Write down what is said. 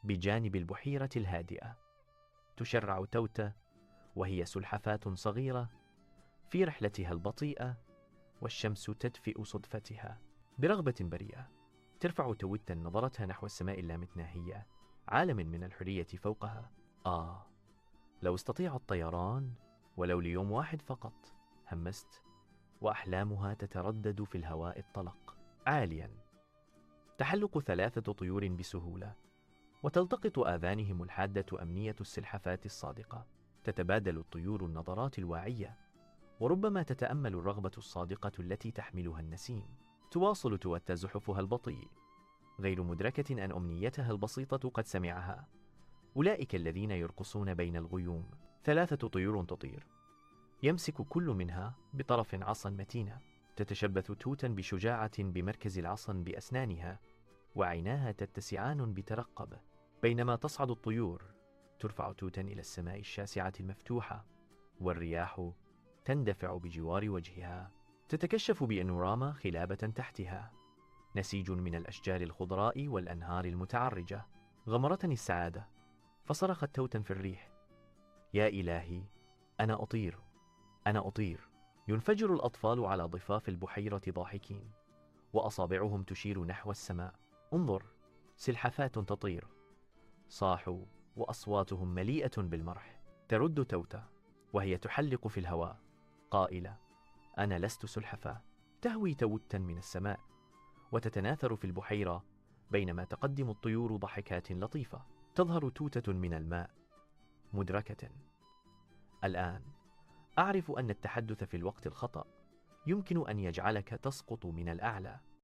بجانب البحيرة الهادئة. تشرع توتة وهي سلحفاة صغيرة في رحلتها البطيئة، والشمس تدفئ صدفتها. برغبة بريئة ترفع توتا نظرتها نحو السماء اللامتناهية، عالم من الحرية فوقها. لو استطيع الطيران ولو ليوم واحد فقط، همست، وأحلامها تتردد في الهواء الطلق. عاليا تحلق 3 طيور بسهولة، وتلتقط آذانهم الحادة أمنية السلحفاة الصادقة. تتبادل الطيور النظرات الواعية، وربما تتأمل الرغبة الصادقة التي تحملها النسيم. تواصل توتا زحفها البطيء، غير مدركة أن أمنيتها البسيطة قد سمعها. أولئك الذين يرقصون بين الغيوم. 3 طيور تطير، يمسك كل منها بطرف عصا متينة. تتشبث توتا بشجاعة بمركز العصا بأسنانها، وعيناها تتسعان بترقب. بينما تصعد الطيور، ترفع توتا إلى السماء الشاسعة المفتوحة، والرياح تندفع بجوار وجهها. تتكشف بأنوراما خلابة تحتها، نسيج من الأشجار الخضراء والأنهار المتعرجة. غمرتني السعادة، فصرخت توتا في الريح: يا إلهي، أنا أطير، أنا أطير. ينفجر الأطفال على ضفاف البحيرة ضاحكين، وأصابعهم تشير نحو السماء. انظر، سلحفاة تطير، صاحوا وأصواتهم مليئة بالمرح. ترد توتا وهي تحلق في الهواء قائلة: أنا لست سلحفاة. تهوي توتا من السماء وتتناثر في البحيرة، بينما تقدم الطيور ضحكات لطيفة. تظهر توتة من الماء مدركة: الآن أعرف أن التحدث في الوقت الخطأ يمكن أن يجعلك تسقط من الأعلى.